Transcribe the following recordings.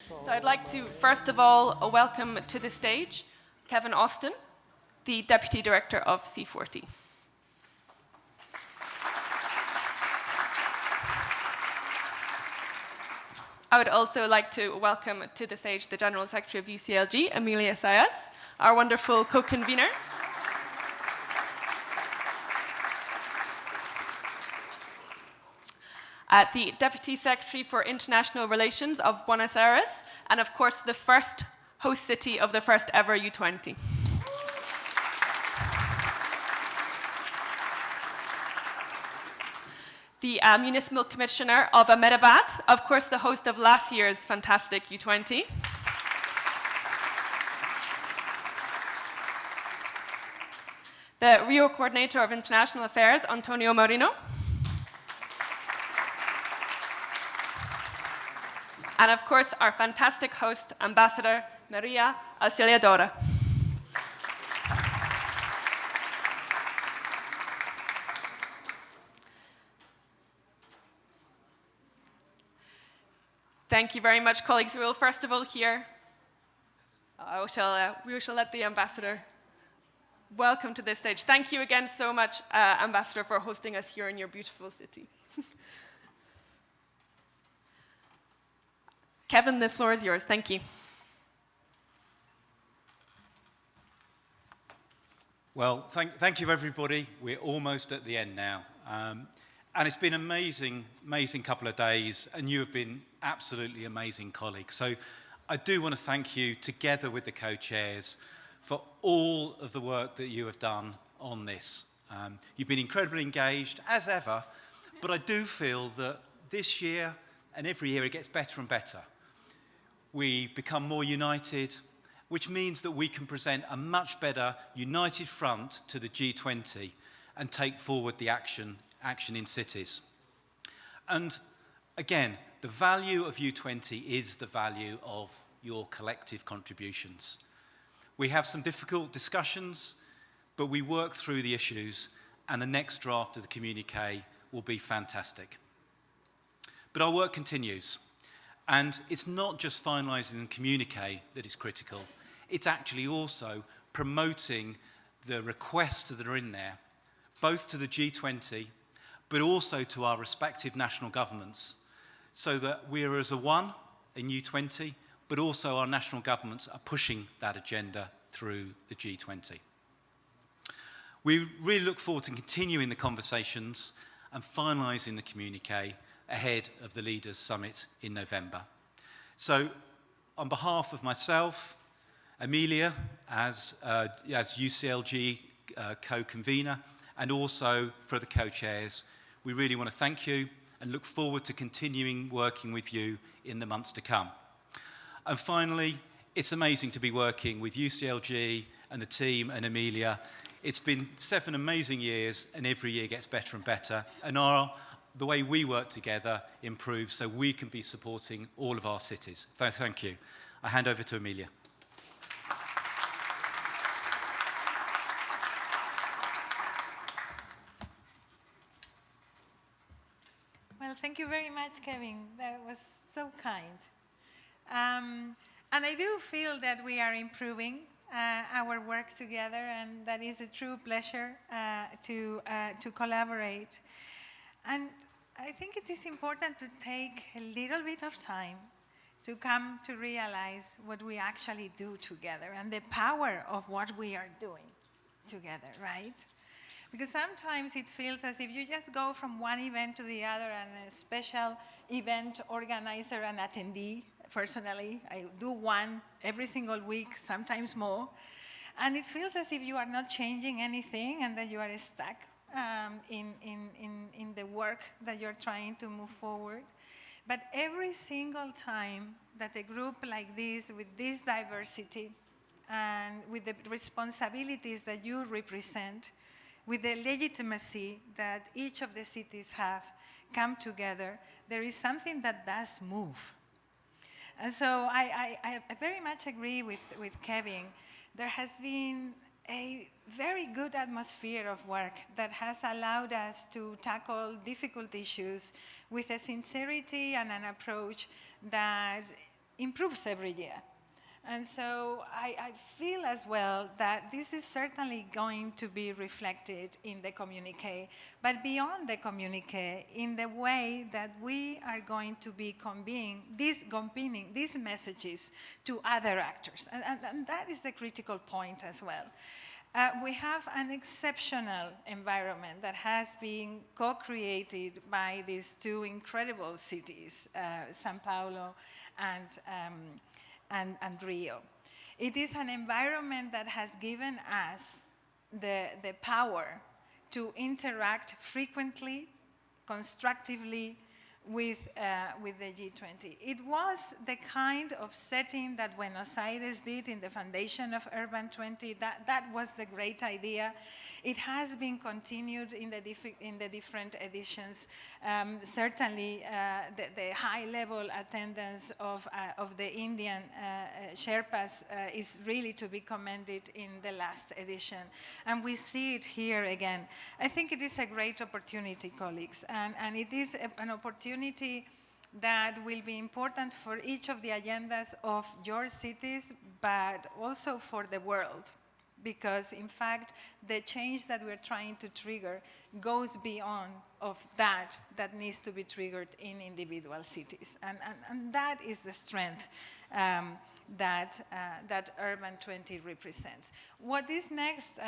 So I'd like to, first of all, welcome to the stage Kevin Austin, the Deputy Director of C40. I would also like to welcome to the stage the General Secretary of UCLG, Emilia Sayas, our wonderful co-convener. The Deputy Secretary for International Relations of Buenos Aires, and of course the first host city of the first ever U20. The Municipal Commissioner of Ahmedabad, of course the host of last year's fantastic U20. The Rio Coordinator of International Affairs, Antonio Marino. And of course, our fantastic host, Ambassador Maria Auxiliadora. Thank you very much, colleagues. We will first of all hear, we shall let the Ambassador welcome to this stage. Thank you again so much, Ambassador, for hosting us here in your beautiful city. Kevin, the floor is yours. Thank you. Well, thank you, everybody. We're almost at the end now. And it's been an amazing couple of days, and you have been absolutely amazing colleagues. So I do want to thank you, together with the co-chairs, for all of the work that you have done on this. You've been incredibly engaged, as ever, but I do feel that this year and every year it gets better and better. We become more united, which means that we can present a much better united front to the G20 and take forward the action in cities. And again, the value of U20 is the value of your collective contributions. We have some difficult discussions, but we work through the issues, and the next draft of the communiqué will be fantastic. But our work continues. And it's not just finalising the communiqué that is critical, it's actually also promoting the requests that are in there, both to the G20, but also to our respective national governments, so that we're as a one in U20, but also our national governments are pushing that agenda through the G20. We really look forward to continuing the conversations and finalising the communiqué ahead of the Leaders' Summit in November. So, on behalf of myself, Emilia, as UCLG co-convener, and also for the co-chairs, we really want to thank you and look forward to continuing working with you in the months to come. And finally, it's amazing to be working with UCLG and the team and Emilia. It's been 7 amazing years, and every year gets better and better. And the way we work together improves, so we can be supporting all of our cities. So thank you. I hand over to Emilia. Well, thank you very much, Kevin. That was so kind. And I do feel that we are improving our work together, and that is a true pleasure to collaborate. And I think it is important to take a little bit of time to come to realize what we actually do together and the power of what we are doing together, right? Because sometimes it feels as if you just go from one event to the other, and a special event organizer and attendee. Personally, I do one every single week, sometimes more. And it feels as if you are not changing anything and that you are stuck in the work that you're trying to move forward. But every single time that a group like this, with this diversity, and with the responsibilities that you represent, with the legitimacy that each of the cities have, come together, there is something that does move. And so I very much agree with Kevin. There has been a very good atmosphere of work that has allowed us to tackle difficult issues with a sincerity and an approach that improves every year. And so I feel as well that this is certainly going to be reflected in the communique, but beyond the communique, in the way that we are going to be convening these messages to other actors. And that is the critical point as well. We have an exceptional environment that has been co-created by these two incredible cities, São Paulo and Rio. It is an environment that has given us the power to interact frequently, constructively with the G20. It was the kind of setting that Buenos Aires did in the foundation of Urban 20. That was the great idea. It has been continued in the different editions. Certainly, the high-level attendance of the Indian Sherpas is really to be commended in the last edition. And we see it here again. I think it is a great opportunity, colleagues, and it is an opportunity that will be important for each of the agendas of your cities, but also for the world. Because, in fact, the change that we're trying to trigger goes beyond of that needs to be triggered in individual cities. And that is the strength that Urban 20 represents. What is next,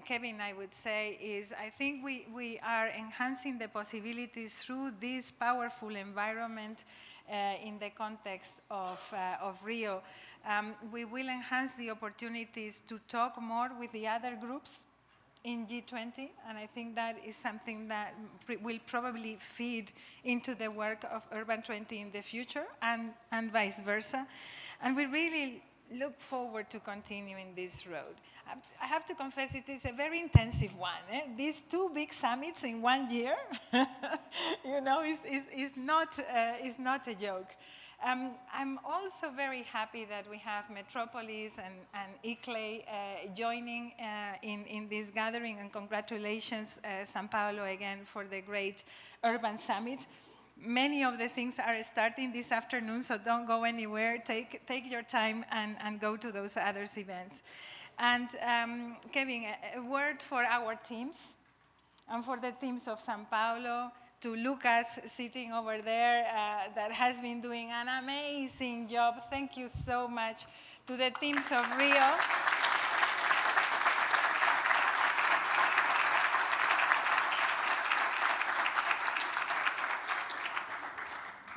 Kevin, I would say, is I think we are enhancing the possibilities through this powerful environment in the context of Rio. We will enhance the opportunities to talk more with the other groups in G20, and I think that is something that will probably feed into the work of Urban 20 in the future, and vice versa. And we really look forward to continuing this road. I have to confess, it is a very intensive one. These two big summits in 1 year, you know, is not a joke. I'm also very happy that we have Metropolis and ICLEI joining in this gathering, and congratulations, São Paulo, again, for the great Urban Summit. Many of the things are starting this afternoon, so don't go anywhere. Take your time and go to those other events. And Kevin, a word for our teams and for the teams of São Paulo, to Lucas sitting over there that has been doing an amazing job. Thank you so much. To the teams of Rio.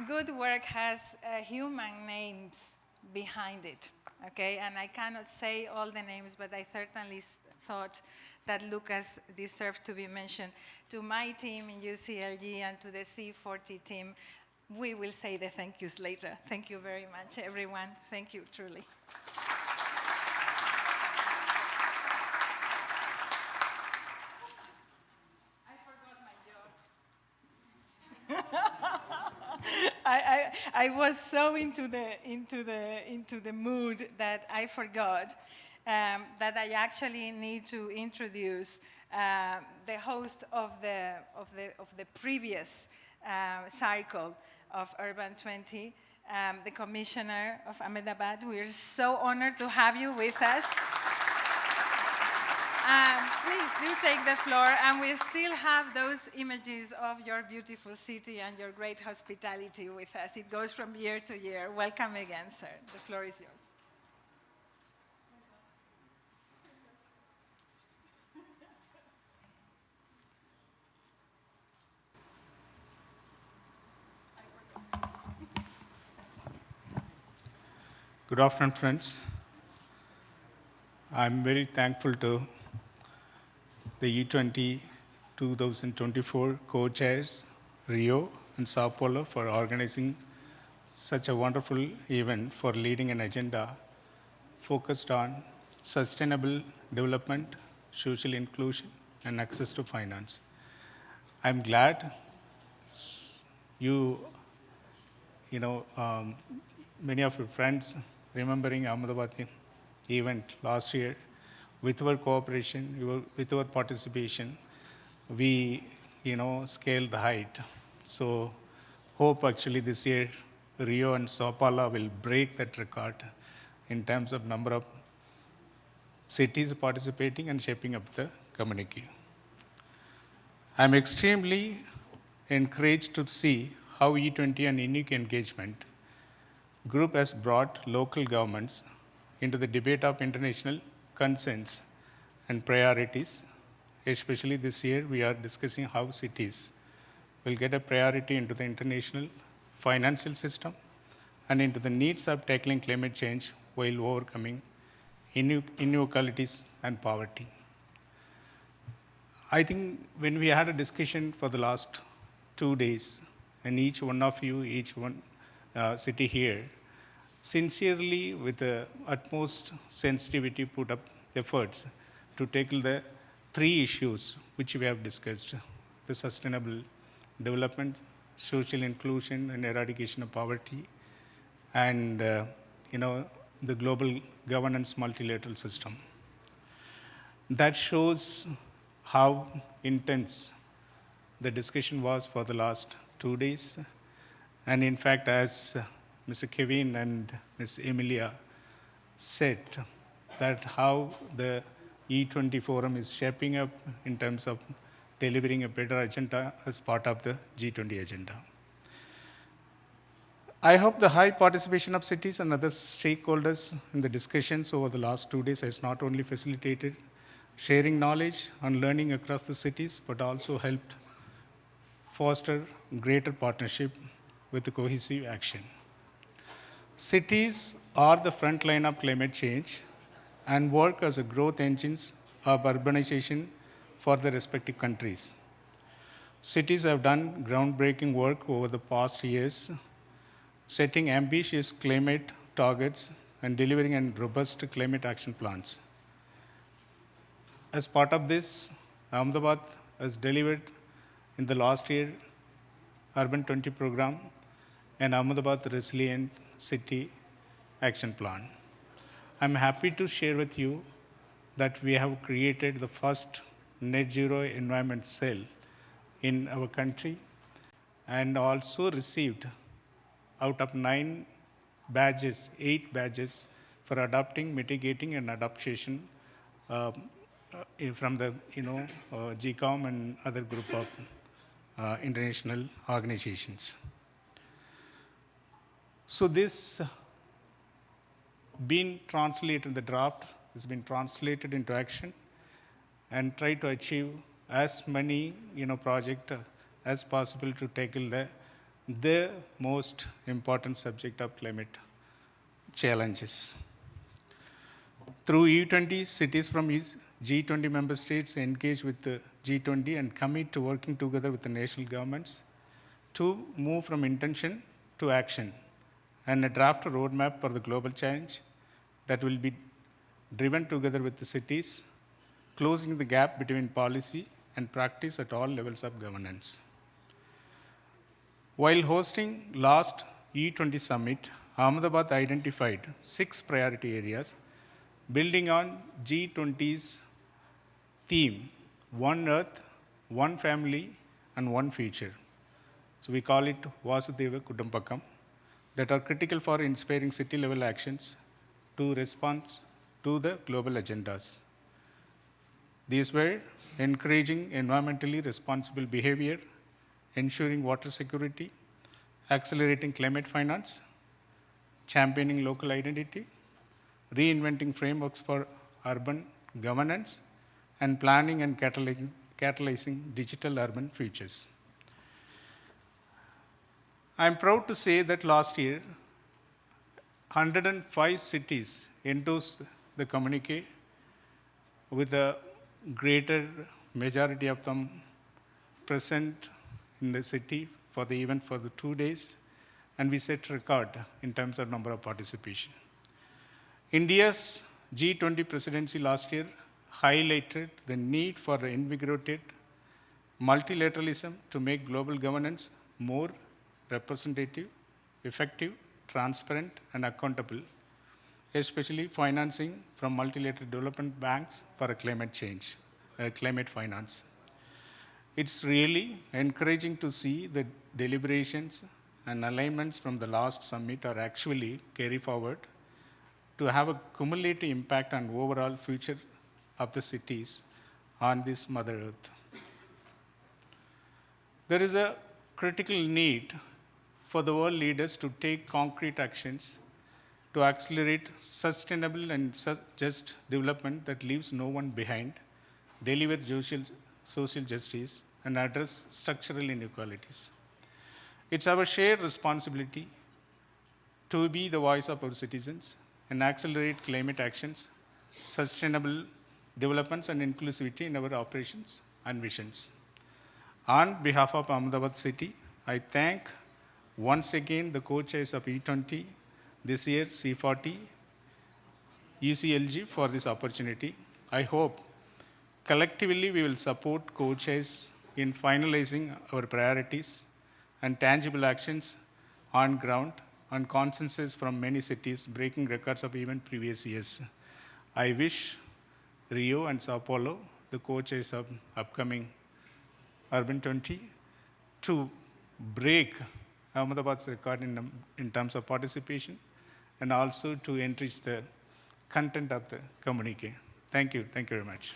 Good work has human names behind it, okay? And I cannot say all the names, but I certainly thought that Lucas deserved to be mentioned. To my team in UCLG and to the C40 team, we will say the thank yous later. Thank you very much, everyone. Thank you, truly. I forgot my job. I was so into the mood that I forgot that I actually need to introduce the host of the previous cycle of Urban 20, the Commissioner of Ahmedabad. We are so honored to have you with us. Please do take the floor, and we still have those images of your beautiful city and your great hospitality with us. It goes from year to year. Welcome again, sir. The floor is yours. Good afternoon, friends. I'm very thankful to the E20 2024 co-chairs, Rio and Sao Paulo, for organizing such a wonderful event, for leading an agenda focused on sustainable development, social inclusion, and access to finance. I'm glad many of your friends remembering Ahmedabad event last year. With our cooperation, with our participation, we, scaled the height. So hope actually this year Rio and Sao Paulo will break that record in terms of number of cities participating and shaping up the communique. I'm extremely encouraged to see how E20 and unique engagement group has brought local governments into the debate of international concerns and priorities. Especially this year, we are discussing how cities will get a priority into the international financial system and into the needs of tackling climate change while overcoming inequalities and poverty. I think when we had a discussion for the last 2 days, and each one of you, each one city here, sincerely with the utmost sensitivity put up efforts to tackle the 3 issues which we have discussed: the sustainable development, social inclusion and eradication of poverty, and the global governance multilateral system. That shows how intense the discussion was for the last 2 days. And in fact, as Mr. Kevin and Ms. Emilia said, that how the E20 forum is shaping up in terms of delivering a better agenda as part of the G20 agenda. I hope the high participation of cities and other stakeholders in the discussions over the last 2 days has not only facilitated sharing knowledge and learning across the cities, but also helped foster greater partnership with the cohesive action. Cities are the front line of climate change and work as a growth engines of urbanization for the respective countries. Cities have done groundbreaking work over the past years, setting ambitious climate targets and delivering robust climate action plans. As part of this, Ahmedabad has delivered in the last year Urban 20 program and Ahmedabad Resilient City Action Plan. I'm happy to share with you that we have created the first net zero environment cell in our country and also received out of 9 badges, 8 badges for adopting, mitigating and adaptation from the GCOM and other group of international organizations. So this been translated, the draft has been translated into action and try to achieve as many projects as possible to tackle the most important subject of climate challenges. Through E20, cities from G20 member states engage with the G20 and commit to working together with the national governments to move from intention to action and draft a roadmap for the global change that will be driven together with the cities, closing the gap between policy and practice at all levels of governance. While hosting last E20 summit, Ahmedabad identified 6 priority areas building on G20's theme, One Earth, One Family, and One Future. So we call it Vasudhaiva Kudumbakam, that are critical for inspiring city-level actions to respond to the global agendas. These were encouraging environmentally responsible behavior, ensuring water security, accelerating climate finance, championing local identity, reinventing frameworks for urban governance, and planning and catalyzing digital urban futures. I'm proud to say that last year, 105 cities endorsed the communique, with a greater majority of them present in the city for the event for the 2 days, and we set record in terms of number of participation. India's G20 presidency last year highlighted the need for invigorated multilateralism to make global governance more representative, effective, transparent, and accountable, especially financing from multilateral development banks for climate change, climate finance. It's really encouraging to see the deliberations and alignments from the last summit are actually carry forward to have a cumulative impact on overall future of the cities on this Mother Earth. There is a critical need for the world leaders to take concrete actions to accelerate sustainable and just development that leaves no one behind, deliver social justice, and address structural inequalities. It's our shared responsibility to be the voice of our citizens and accelerate climate actions, sustainable developments, and inclusivity in our operations and visions. On behalf of Ahmedabad City, I thank once again the co-chairs of E20, this year C40, UCLG for this opportunity. I hope collectively we will support co-chairs in finalizing our priorities and tangible actions on ground on consensus from many cities, breaking records of even previous years. I wish Rio and Sao Paulo, the co-chairs of upcoming Urban 20, to break Ahmedabad's record in terms of participation and also to enrich the content of the communique. Thank you very much.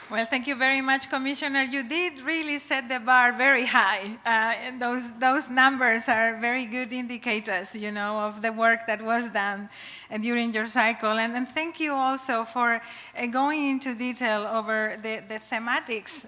Well, thank you very much, Commissioner. You did really set the bar very high. And those numbers are very good indicators, you know, of the work that was done during your cycle. And thank you also for going into detail over the thematics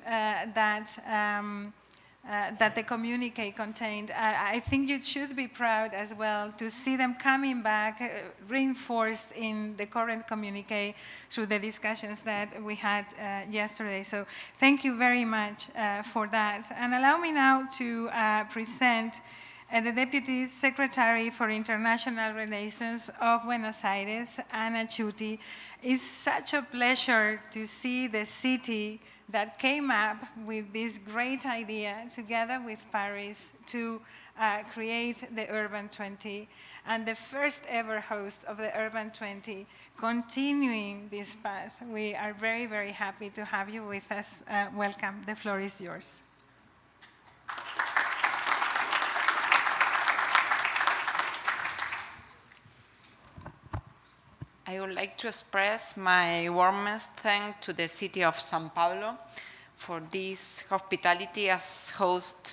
that the communique contained. I think you should be proud as well to see them coming back, reinforced in the current communique through the discussions that we had yesterday. So thank you very much for that. And allow me now to present the Deputy Secretary for International Relations of Buenos Aires, Ana Chuti. It's such a pleasure to see the city that came up with this great idea together with Paris to create the Urban 20 and the first ever host of the Urban 20 continuing this path. We are very, very happy to have you with us. Welcome. The floor is yours. I would like to express my warmest thanks to the city of São Paulo for this hospitality as host,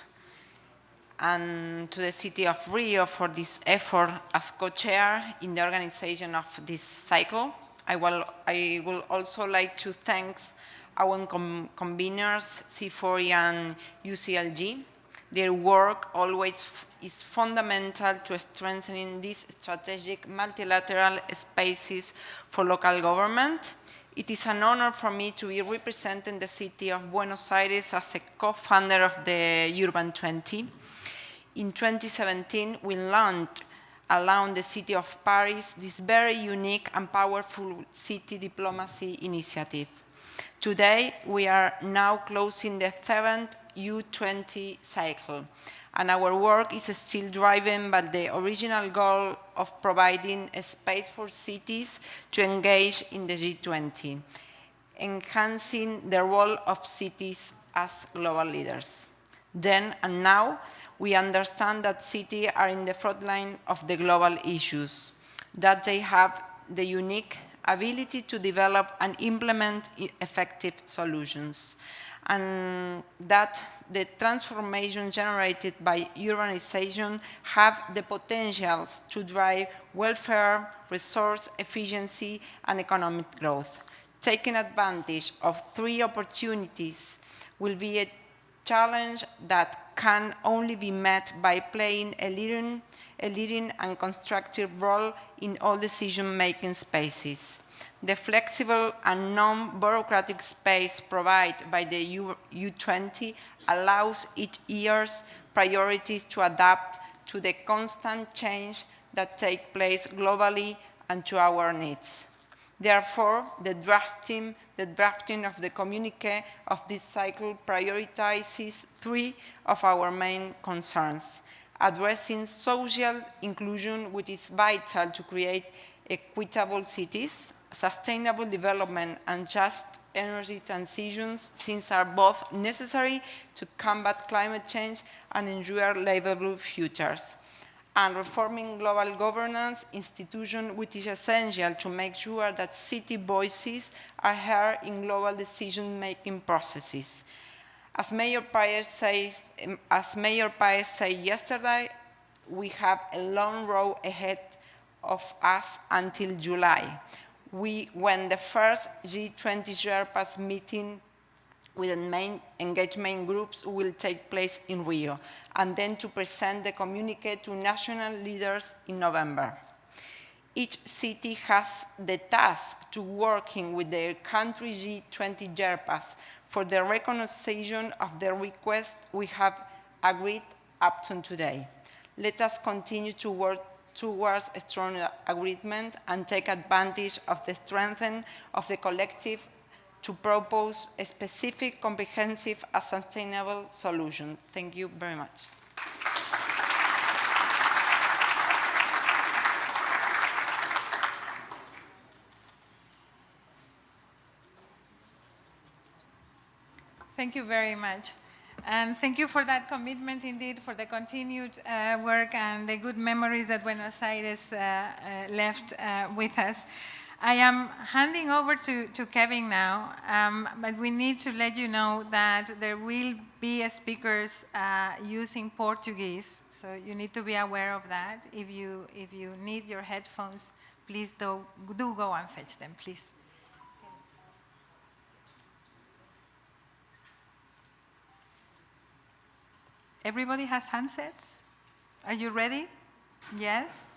and to the city of Rio for this effort as co-chair in the organization of this cycle. I will also like to thank our conveners, C40 and UCLG. Their work always is fundamental to strengthening these strategic multilateral spaces for local government. It is an honor for me to be representing the city of Buenos Aires as a co-founder of the Urban 20. In 2017, we launched along the city of Paris this very unique and powerful city diplomacy initiative. Today, we are now closing the 7th U20 cycle, and our work is still driven by the original goal of providing a space for cities to engage in the G20, enhancing the role of cities as global leaders. Then and now, we understand that cities are in the front line of the global issues, that they have the unique ability to develop and implement effective solutions, and that the transformation generated by urbanization have the potentials to drive welfare, resource efficiency, and economic growth. Taking advantage of three opportunities will be a challenge that can only be met by playing a leading and constructive role in all decision-making spaces. The flexible and non-bureaucratic space provided by the U20 allows each year's priorities to adapt to the constant change that takes place globally and to our needs. Therefore, the drafting of the communique of this cycle prioritizes three of our main concerns: addressing social inclusion, which is vital to create equitable cities, sustainable development and just energy transitions, since are both necessary to combat climate change and ensure livable futures. And reforming global governance institution, which is essential to make sure that city voices are heard in global decision-making processes. As Mayor Paez said yesterday, we have a long road ahead of us until July, when the first G20 Sherpas meeting with the main engagement groups will take place in Rio, and then to present the communique to national leaders in November. Each city has the task to working with their country G20 Sherpas for the recognition of the request we have agreed up to today. Let us continue to work towards a strong agreement and take advantage of the strength of the collective to propose a specific, comprehensive, and sustainable solution. Thank you very much. Thank you very much. And thank you for that commitment, indeed, for the continued work and the good memories that Buenos Aires left with us. I am handing over to Kevin now, but we need to let you know that there will be speakers using Portuguese, so you need to be aware of that. If you need your headphones, please do go and fetch them, please. Everybody has handsets? Are you ready? Yes?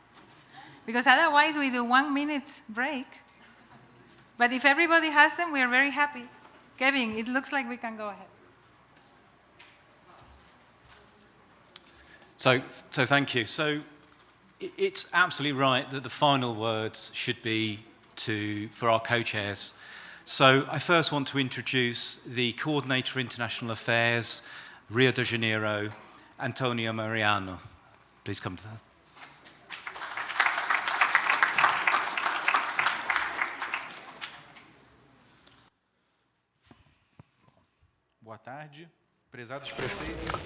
Because otherwise we do 1 minute break. But if everybody has them, we are very happy. Kevin, it looks like we can go ahead. So thank you. So it's absolutely right that the final words should be for our co-chairs. So I first want to introduce the Coordinator for International Affairs, Rio de Janeiro, Antonio Mariano. Please come to that.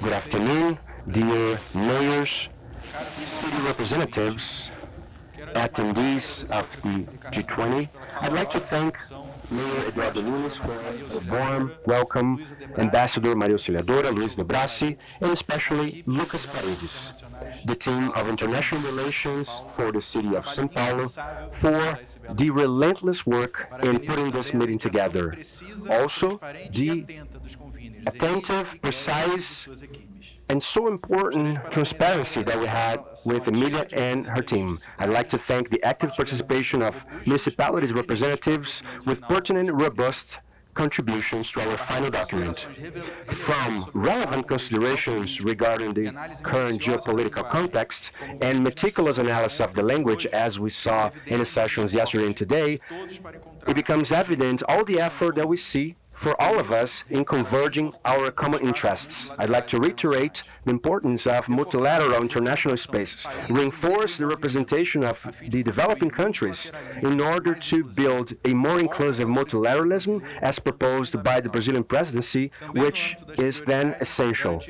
Good afternoon, dear mayors, city representatives, attendees of the G20. I'd like to thank Mayor Eduardo Nunes for a warm welcome, Ambassador Maria Auxiliadora, Luis de Brasi, and especially Lucas Paredes, the team of international relations for the city of São Paulo, for the relentless work in putting this meeting together. Also, the attentive, precise, and so important transparency that we had with Emilia and her team. I'd like to thank the active participation of municipalities representatives with pertinent, robust contributions to our final document. From relevant considerations regarding the current geopolitical context and meticulous analysis of the language, as we saw in the sessions yesterday and today, it becomes evident all the effort that we see for all of us in converging our common interests. I'd like to reiterate the importance of multilateral international spaces, reinforce the representation of the developing countries in order to build a more inclusive multilateralism as proposed by the Brazilian presidency, which is then essential.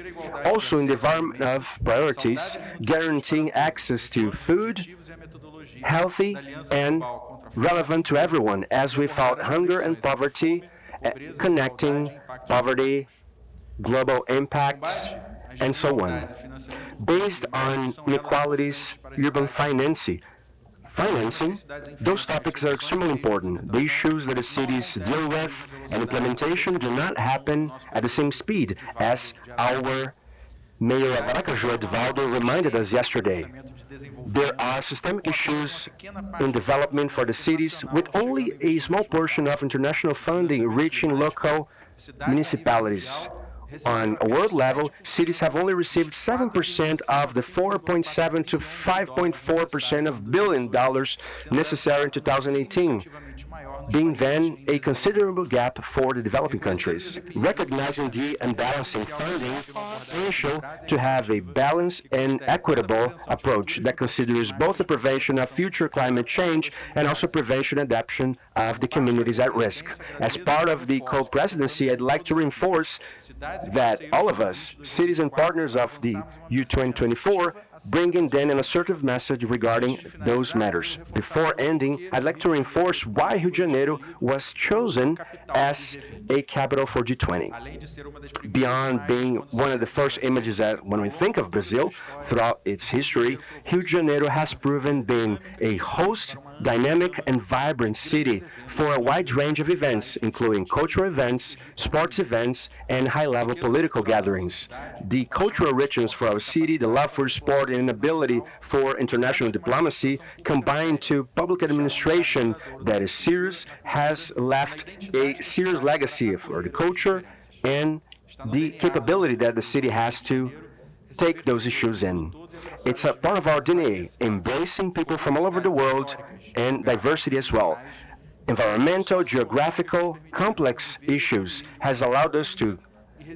Also, in the environment of priorities, guaranteeing access to food, healthy and relevant to everyone, as we fought hunger and poverty, connecting poverty, global impact, and so on. Based on inequalities, urban financing, those topics are extremely important. The issues that the cities deal with and implementation do not happen at the same speed as our Mayor of Aracaju, Edvaldo, reminded us yesterday. There are systemic issues in development for the cities, with only a small portion of international funding reaching local municipalities. On a world level, cities have only received 7% of the $4.7 to $5.4% of $1 billion necessary in 2018. being then a considerable gap for the developing countries. Recognizing the imbalance in funding, essential to have a balanced and equitable approach that considers both the prevention of future climate change and also prevention and adaptation of the communities at risk. As part of the co-presidency, I'd like to reinforce that all of us, cities and partners of the U2024, bring in then an assertive message regarding those matters. Before ending, I'd like to reinforce why Rio de Janeiro was chosen as a capital for G20. Beyond being one of the first images that when we think of Brazil throughout its history, Rio de Janeiro has proven being a host, dynamic and vibrant city for a wide range of events, including cultural events, sports events, and high-level political gatherings. The cultural richness for our city, the love for sport, and ability for international diplomacy, combined to public administration that is serious, has left a serious legacy for the culture and the capability that the city has to take those issues in. It's a part of our DNA, embracing people from all over the world and diversity as well. Environmental, geographical, complex issues has allowed us to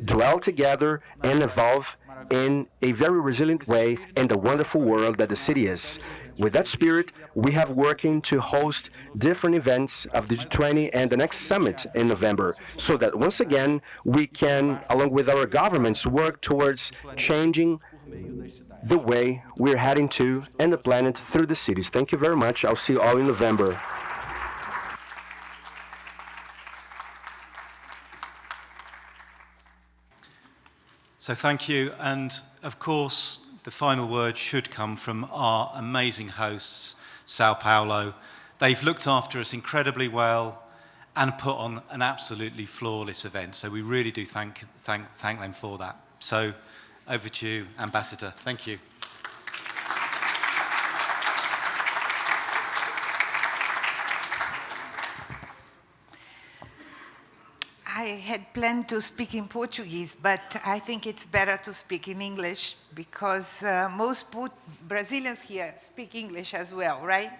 dwell together and evolve in a very resilient way in the wonderful world that the city is. With that spirit, we have working to host different events of the G20 and the next summit in November, so that once again we can, along with our governments, work towards changing the way we're heading to and the planet through the cities. Thank you very much. I'll see you all in November. So thank you, and of course the final word should come from our amazing hosts, Sao Paulo. They've looked after us incredibly well and put on an absolutely flawless event, so we really do thank them for that. So over to you, Ambassador. Thank you. I had planned to speak in Portuguese, but I think it's better to speak in English because most Brazilians here speak English as well, right?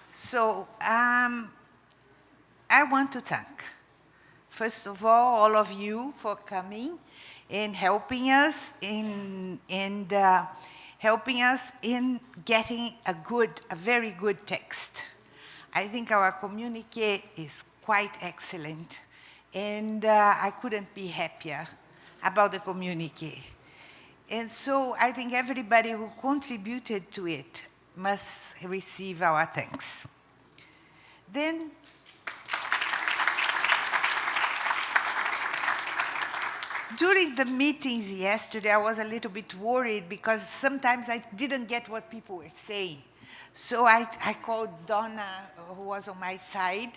So I want to thank, first of all of you for coming and helping us in getting a very good text. I think our communique is quite excellent. And I couldn't be happier about the communique. And so I think everybody who contributed to it must receive our thanks. Then, during the meetings yesterday, I was a little bit worried because sometimes I didn't get what people were saying. So I called Donna, who was on my side,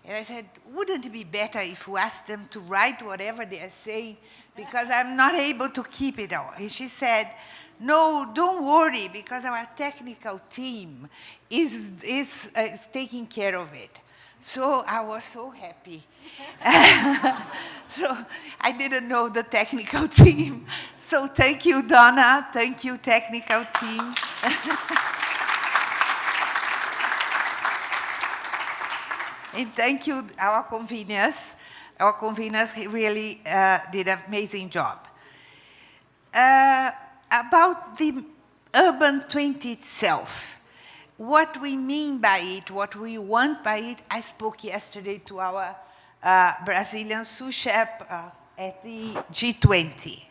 and I said, wouldn't it be better if we asked them to write whatever they are saying, because I'm not able to keep it all. And she said, no, don't worry, because our technical team is taking care of it. So I was so happy. So I didn't know the technical team. So thank you, Donna. Thank you, technical team. And thank you, our conveners. Our conveners really did an amazing job. About the Urban 20 itself, what we mean by it, what we want by it, I spoke yesterday to our Brazilian sous chef at the G20.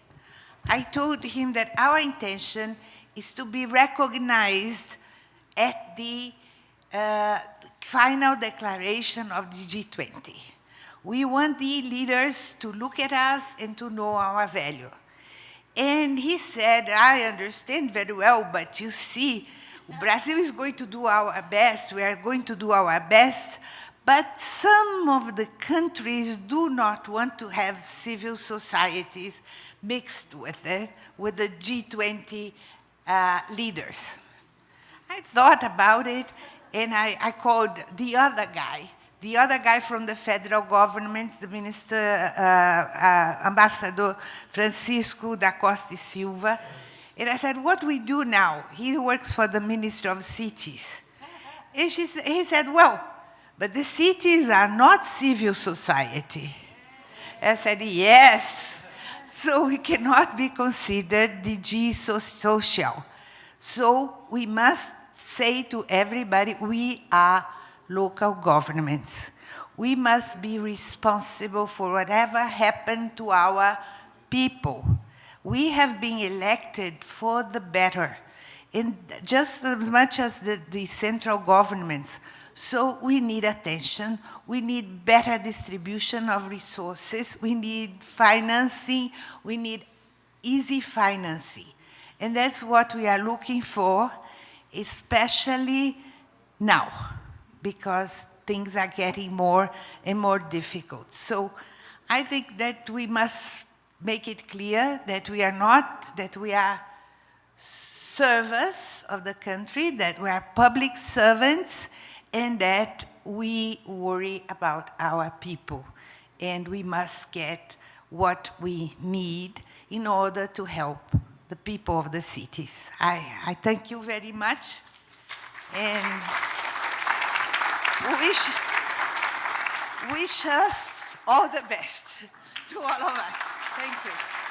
I told him that our intention is to be recognized at the final declaration of the G20. We want the leaders to look at us and to know our value. And he said, I understand very well, but you see, Brazil is going to do our best, we are going to do our best, but some of the countries do not want to have civil societies mixed with it, with the G20 leaders. I thought about it, and I called the other guy from the federal government, the Minister, Ambassador Francisco da Costa e Silva, and I said, what we do now? He works for the Ministry of Cities. And he said, well, But the cities are not civil society. I said, yes. So we cannot be considered DG social. So we must say to everybody, we are local governments. We must be responsible for whatever happened to our people. We have been elected for the better, in just as much as the central governments. So we need attention, we need better distribution of resources, we need financing, we need easy financing. And that's what we are looking for, especially now, because things are getting more and more difficult. So I think that we must make it clear that we are not, that we are servers of the country, that we are public servants, and that we worry about our people. And we must get what we need in order to help the people of the cities. I thank you very much, and wish us all the best to all of us. Thank you.